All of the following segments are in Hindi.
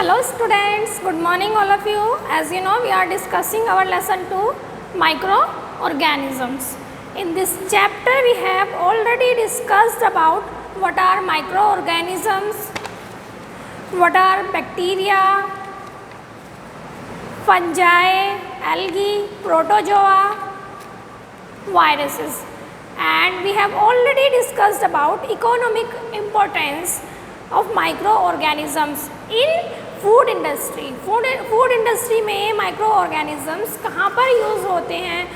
Hello students, good morning all of you. As you know, we are discussing our lesson 2 microorganisms. In this chapter we have already discussed about what are microorganisms, what are bacteria, fungi, algae, protozoa, viruses, and we have already discussed about economic importance of microorganisms in food industry. Food industry में माइक्रो ऑर्गेनिज़म्स कहाँ पर यूज़ होते हैं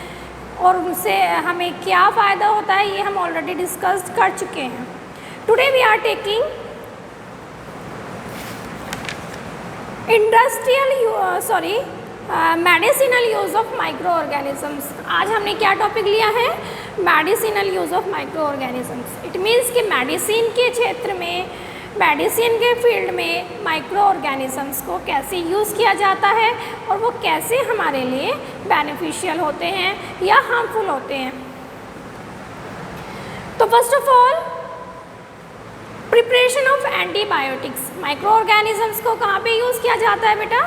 और उनसे हमें क्या फ़ायदा होता है ये हम ऑलरेडी डिस्कस कर चुके हैं. Today we are taking medicinal use of microorganisms. आज हमने क्या टॉपिक लिया है? Medicinal use of microorganisms. It means कि मेडिसिन के क्षेत्र में, मेडिसिन के फील्ड में माइक्रो ऑर्गेनिज़म्स को कैसे यूज़ किया जाता है और वो कैसे हमारे लिए बेनिफिशियल होते हैं या हार्मफुल होते हैं. तो first of all preparation of antibiotics. Micro organisms को कहाँ पे यूज़ किया जाता है बेटा?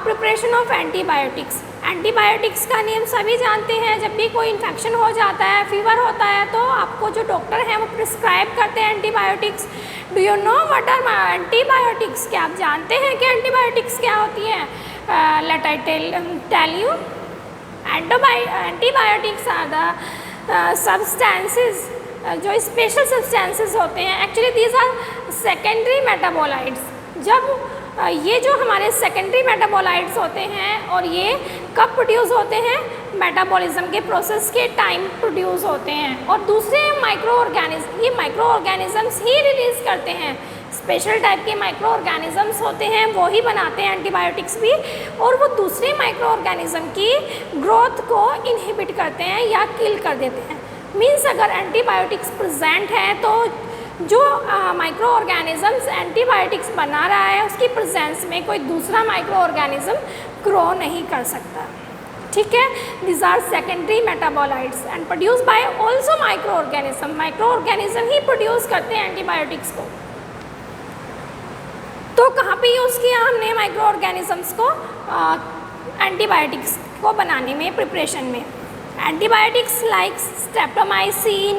Preparation of antibiotics. एंटीबायोटिक्स का नेम सभी जानते हैं. जब भी कोई इन्फेक्शन हो जाता है, फीवर होता है, तो आपको जो डॉक्टर हैं वो प्रिस्क्राइब करते हैं antibiotics. Do you know what are antibiotics? क्या आप जानते हैं कि एंटीबायोटिक्स क्या होती है? Let I tell you. Antibiotics are the substances, जो स्पेशल सब्सटेंसेस होते हैं. Actually these are secondary metabolites. जब ये जो हमारे सेकेंडरी मेटाबोलाइट्स होते हैं और ये कब प्रोड्यूस होते हैं? मेटाबॉलिज्म के प्रोसेस के टाइम प्रोड्यूस होते हैं और दूसरे ये माइक्रो ऑर्गेनिज़म्स ही रिलीज़ करते हैं. स्पेशल टाइप के माइक्रो ऑर्गेनिज़म्स होते हैं, वो ही बनाते हैं एंटीबायोटिक्स भी, और वो दूसरे माइक्रो ऑर्गेनिज़म की ग्रोथ को इनहिबिट करते हैं या किल कर देते हैं. मीन्स अगर एंटीबायोटिक्स प्रेजेंट है तो जो माइक्रो ऑर्गेनिज़म्स एंटीबायोटिक्स बना रहा है उसकी प्रेजेंस में कोई दूसरा माइक्रो ऑर्गेनिज़म ग्रो नहीं कर सकता. ठीक है. This are secondary metabolites and produce by also microorganism. Microorganism ही प्रोड्यूस करते हैं एंटीबायोटिक्स को. तो कहाँ पे यूज़ किया हमने माइक्रो ऑर्गेनिज़म्स को? एंटीबायोटिक्स को बनाने में, प्रिपरेशन में. Antibiotics like streptomycin,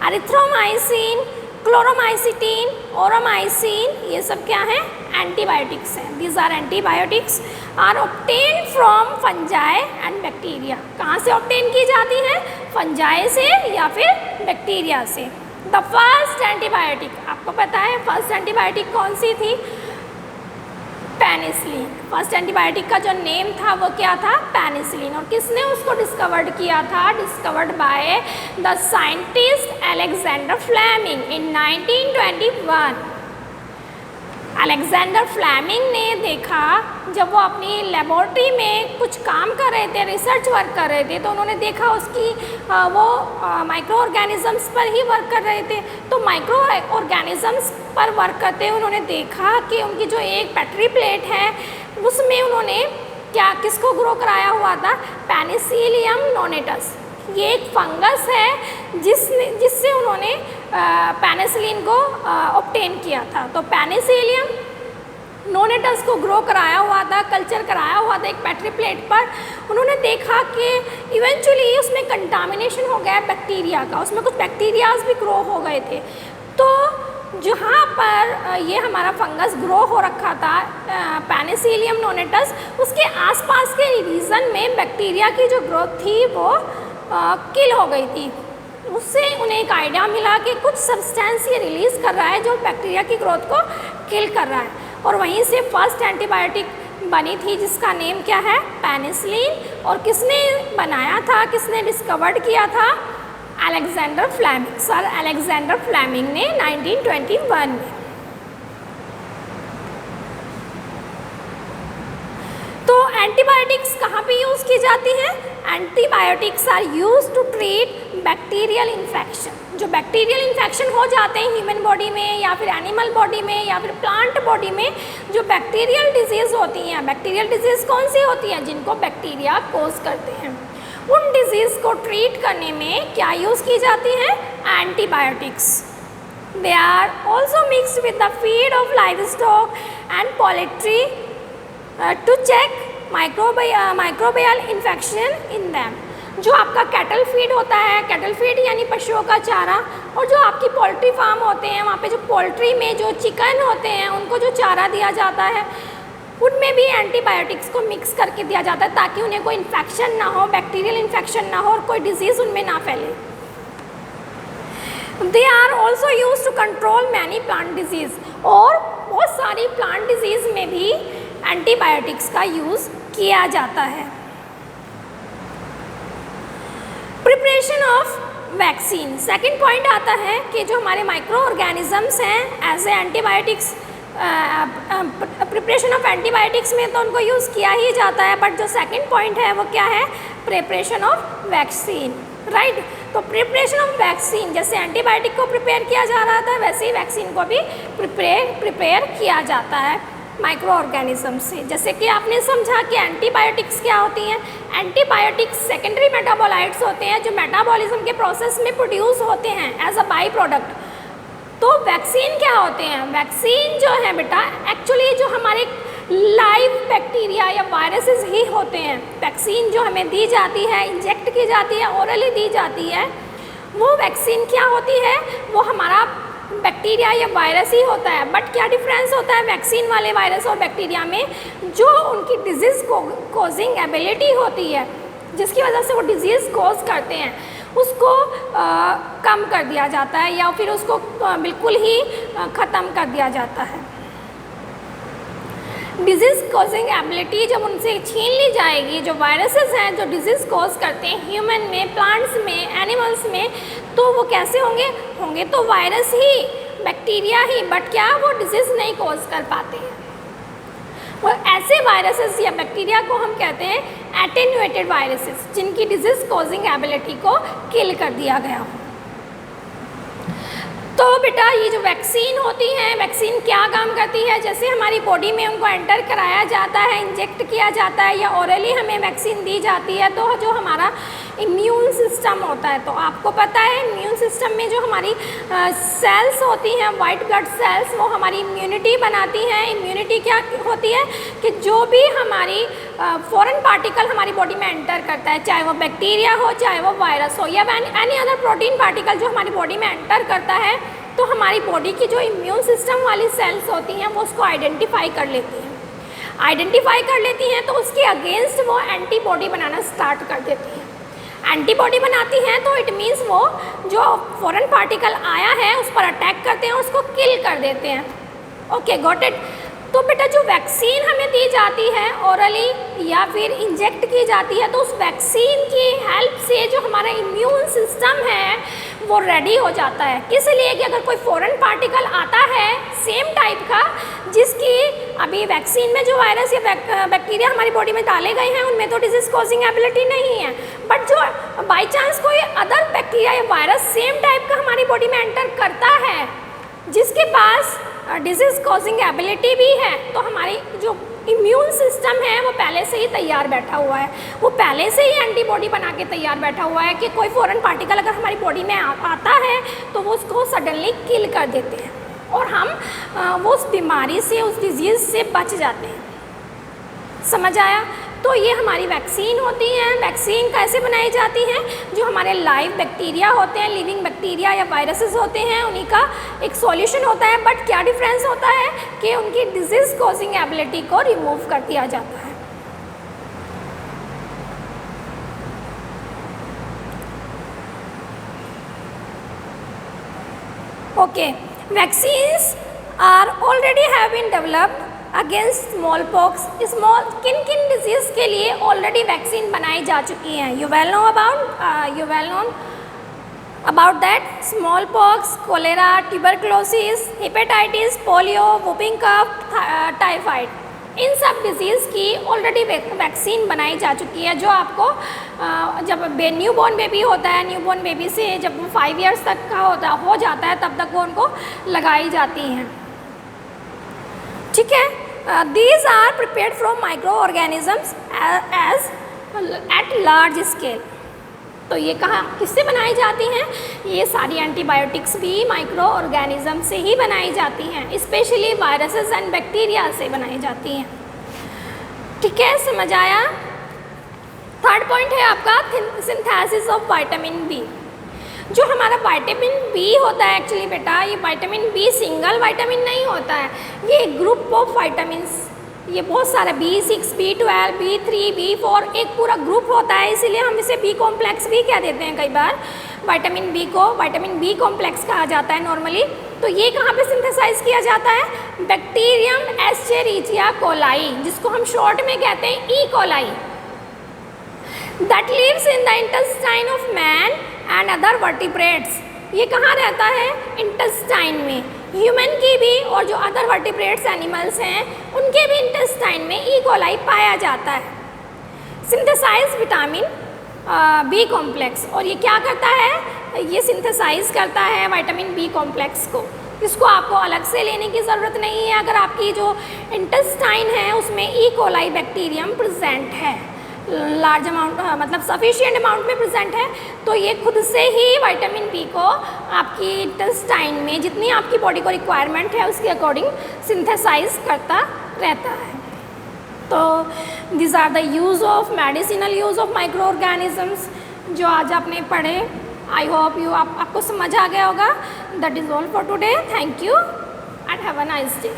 erythromycin, chloromycetin, aureomycin, ये सब क्या है? एंटीबायोटिक्स हैं. These are antibiotics are obtain from fungi and bacteria. कहाँ से ऑब्टेन की जाती है? फंजाई से या फिर बैक्टीरिया से. द फर्स्ट एंटीबायोटिक, आपको पता है फर्स्ट एंटीबायोटिक कौन सी थी? पेनिसिलिन. फर्स्ट एंटीबायोटिक का जो नेम था वो क्या था? पेनिसिलिन. और किसने उसको डिस्कवर्ड किया था? Discovered by the scientist Alexander Fleming in 1921. Alexander Fleming ने देखा, जब वो अपनी लेबोरेटरी में कुछ काम कर रहे थे, रिसर्च वर्क कर रहे थे, तो उन्होंने देखा उसकी वो माइक्रो ऑर्गेनिज़म्स पर ही वर्क कर रहे थे. तो माइक्रो ऑर्गेनिज़म्स पर वर्क करते हुए उन्होंने देखा कि उनकी जो एक पेट्री प्लेट है उसमें उन्होंने किसको ग्रो कराया हुआ था? पेनिसिलियम नोनेटस. ये एक फंगस है जिससे उन्होंने पेनिसिलिन को ऑब्टेन किया था. तो पेनिसिलियम नोनेटस को ग्रो कराया हुआ था, कल्चर कराया हुआ था एक पेट्री प्लेट पर. उन्होंने देखा कि इवेंचुअली उसमें कंटामिनेशन हो गया बैक्टीरिया का, उसमें कुछ बैक्टीरियाज भी ग्रो हो गए थे. तो जहाँ पर ये हमारा फंगस ग्रो हो रखा था पेनिसिलियम नोनेटस, उसके आसपास के रीजन में बैक्टीरिया की जो ग्रोथ थी वो किल हो गई थी. उससे उन्हें एक आइडिया मिला कि कुछ सब्सटेंस ये रिलीज़ कर रहा है जो बैक्टीरिया की ग्रोथ को किल कर रहा है. और वहीं से फर्स्ट एंटीबायोटिक बनी थी जिसका नेम क्या है? पेनिसिलिन. और किसने बनाया था, किसने डिस्कवर्ड किया था? Alexander Fleming. Sir Alexander Fleming ने 1921 में. तो एंटीबायोटिक्स कहाँ पे यूज़ की जाती है? Antibiotics are use to treat bacterial infection. जो बैक्टीरियल इन्फेक्शन हो जाते हैं ह्यूमन बॉडी में या फिर एनिमल बॉडी में या फिर प्लांट बॉडी में, जो बैक्टीरियल डिजीज़ होती हैं. बैक्टीरियल डिजीज़ कौन सी होती हैं? जिनको बैक्टीरिया कोज करते हैं. उन डिजीज़ को ट्रीट करने में क्या यूज़ की जाती है? Antibiotics. They are also mixed with the feed of livestock and poultry to check microbial infection in them. जो आपका कैटल फीड होता है, कैटल फीड यानी पशुओं का चारा, और जो आपकी पोल्ट्री फार्म होते हैं वहाँ पे जो पोल्ट्री में जो चिकन होते हैं उनको जो चारा दिया जाता है उनमें भी एंटीबायोटिक्स को मिक्स करके दिया जाता है ताकि उन्हें कोई इन्फेक्शन ना हो, बैक्टीरियल इन्फेक्शन ना हो और कोई डिजीज़ उनमें ना फैले। They are also use to control many plant disease, और बहुत सारी प्लांट डिजीज़ में भी एंटीबायोटिक्स का यूज़ किया जाता है। Preparation of vaccine, second point आता है कि जो हमारे माइक्रो ऑर्गेनिजम्स हैं as a antibiotics, preparation of antibiotics में तो उनको यूज़ किया ही जाता है, बट जो सेकेंड पॉइंट है वो क्या है, प्रिपरेशन ऑफ वैक्सीन, राइट। तो प्रिपरेशन ऑफ वैक्सीन, जैसे एंटीबायोटिक को प्रिपेयर किया जा रहा था वैसे ही वैक्सीन को भी प्रिपेयर किया जाता है माइक्रो ऑर्गेनिज्म से। जैसे कि आपने समझा कि एंटीबायोटिक्स क्या होती हैं। एंटीबायोटिक्स सेकेंडरी मेटाबोलाइट्स होते हैं जो मेटाबॉलिज्म के प्रोसेस में प्रोड्यूस होते हैं एज अ बाई प्रोडक्ट। तो वैक्सीन क्या होते हैं, वैक्सीन जो है बेटा एक्चुअली जो हमारे लाइव बैक्टीरिया या वायरसेस ही होते हैं। वैक्सीन जो हमें दी जाती है, इंजेक्ट की जाती है, ओरली दी जाती है, वो वैक्सीन क्या होती है, वो हमारा बैक्टीरिया या वायरस ही होता है। बट क्या डिफरेंस होता है वैक्सीन वाले वायरस और बैक्टीरिया में, जो उनकी डिजीज़ कॉजिंग एबिलिटी होती है जिसकी वजह से वो डिजीज़ कॉज करते हैं उसको कम कर दिया जाता है या फिर उसको बिल्कुल ही ख़त्म कर दिया जाता है। डिजीज़ कॉजिंग एबिलिटी जब उनसे छीन ली जाएगी, जो वायरसेस हैं जो डिजीज़ कॉज करते हैं ह्यूमन में, प्लांट्स में, एनिमल्स में, तो वो कैसे होंगे, होंगे तो virus he, bacteria he, but क्या वो डिजीज़ नहीं कॉज कर पाते हैं। और ऐसे वायरसेस या बैक्टीरिया को हम कहते हैं एटेन्यूएटेड वायरसेस, जिनकी डिजीज़ कॉजिंग एबिलिटी को किल कर दिया गया हो। तो बेटा ये जो वैक्सीन होती हैं, वैक्सीन क्या काम करती है, जैसे हमारी बॉडी में उनको एंटर कराया जाता है, इंजेक्ट किया जाता है या ओरली हमें वैक्सीन दी जाती है, तो जो हमारा इम्यून सिस्टम होता है, तो आपको पता है इम्यून सिस्टम में जो हमारी सेल्स होती हैं, वाइट ब्लड सेल्स, वो हमारी इम्यूनिटी बनाती हैं। इम्यूनिटी क्या होती है कि जो भी हमारी फॉरेन पार्टिकल हमारी बॉडी में एंटर करता है, चाहे वो बैक्टीरिया हो, चाहे वो वायरस हो, या एनी अदर प्रोटीन पार्टिकल जो हमारी बॉडी में एंटर करता है, तो हमारी बॉडी की जो इम्यून सिस्टम वाली सेल्स होती हैं वो उसको आइडेंटिफाई कर लेती हैं। आइडेंटिफाई कर लेती हैं तो उसके अगेंस्ट वो एंटीबॉडी बनाना स्टार्ट कर देती हैं। एंटीबॉडी बनाती हैं तो इट मीन्स वो जो फॉरेन पार्टिकल आया है उस पर अटैक करते हैं, उसको किल कर देते हैं। Okay, got it. तो बेटा जो वैक्सीन हमें दी जाती है ओरली या फिर इंजेक्ट की जाती है, तो उस वैक्सीन की हेल्प से जो हमारा इम्यून सिस्टम है वो रेडी हो जाता है। किस लिए कि अगर कोई फॉरेन पार्टिकल आता है सेम टाइप का, जिसकी अभी वैक्सीन में जो वायरस या बैक्टीरिया हमारी बॉडी में डाले गए हैं उनमें तो डिजीज़ कॉजिंग एबिलिटी नहीं है, बट जो बाई चांस कोई अदर बैक्टीरिया या वायरस सेम टाइप का हमारी बॉडी में एंटर करता है जिसके पास डिजीज़ कॉजिंग एबिलिटी भी है, तो हमारी जो इम्यून सिस्टम है वो पहले से ही तैयार बैठा हुआ है, वो पहले से ही एंटीबॉडी बना के तैयार बैठा हुआ है कि कोई फॉरेन पार्टिकल अगर हमारी बॉडी में आता है तो वो उसको सडनली किल कर देते हैं और हम वो उस बीमारी से, उस डिजीज़ से बच जाते हैं। समझ आया? तो ये हमारी वैक्सीन होती हैं। वैक्सीन कैसे बनाई जाती हैं, जो हमारे लाइव बैक्टीरिया होते हैं, लिविंग बैक्टीरिया या वायरसेस होते हैं, उन्हीं का एक सॉल्यूशन होता है, बट क्या डिफरेंस होता है कि उनकी डिजीज़ कॉजिंग एबिलिटी को रिमूव कर दिया जाता है। Okay, vaccines are already have been developed against smallpox. किन किन डिजीज़ के लिए ऑलरेडी वैक्सीन बनाई जा चुकी हैं? You well known about that smallpox, cholera, tuberculosis, hepatitis, polio, whooping cough, typhoid, इन सब डिजीज़ की ऑलरेडी वैक्सीन बनाई जा चुकी है, जो आपको जब न्यूबॉर्न बेबी होता है, न्यूबॉर्न बेबी से जब वो 5 इयर्स तक का हो जाता है तब तक वो उनको लगाई जाती हैं। ठीक है, these are prepared from microorganisms as at large scale. तो ये कहाँ किससे बनाई जाती हैं? ये सारी एंटीबायोटिक्स भी माइक्रो ऑर्गेनिज्म से ही बनाई जाती हैं, स्पेशली वायरसेस एंड बैक्टीरिया से बनाई जाती हैं। ठीक है, समझ आया? थर्ड पॉइंट है आपका सिंथेसिस ऑफ विटामिन बी। जो हमारा विटामिन बी होता है एक्चुअली बेटा, ये विटामिन बी सिंगल विटामिन नहीं होता है, ये एक ग्रुप ऑफ विटामिन्स, ये बहुत सारा B6, B12, B3, B4 एक पूरा ग्रुप होता है, इसीलिए हम इसे बी कॉम्प्लेक्स भी कह देते हैं। कई बार विटामिन बी को विटामिन बी कॉम्प्लेक्स कहा जाता है नॉर्मली। तो ये कहाँ पे सिंथेसाइज किया जाता है? बैक्टीरियम एस्चेरिचिया कोलाई, जिसको हम शॉर्ट में कहते हैं E coli, that lives in the intestine of man and other vertebrates. ये कहाँ रहता है? इंटेस्टाइन में। ह्यूमन की भी और जो अदर वर्टिब्रेट्स एनिमल्स हैं उनके भी इंटेस्टाइन में ई कोलाई पाया जाता है। सिंथेसाइज विटामिन बी कॉम्प्लेक्स, और ये क्या करता है? ये सिंथेसाइज करता है विटामिन बी कॉम्प्लेक्स को। इसको आपको अलग से लेने की ज़रूरत नहीं है। अगर आपकी जो इंटेस्टाइन है उसमें ई कोलाई बैक्टीरियम प्रेजेंट है, लार्ज अमाउंट मतलब सफिशिएंट अमाउंट में प्रेजेंट है, तो ये खुद से ही विटामिन बी को आपकी इंटेस्टाइन में जितनी आपकी बॉडी को रिक्वायरमेंट है उसके अकॉर्डिंग सिंथेसाइज करता रहता है। तो this are the use of medicinal use of microorganisms जो आज आपने पढ़े। आई होप आपको समझ आ गया होगा। That is all for today. Thank you and have a nice day.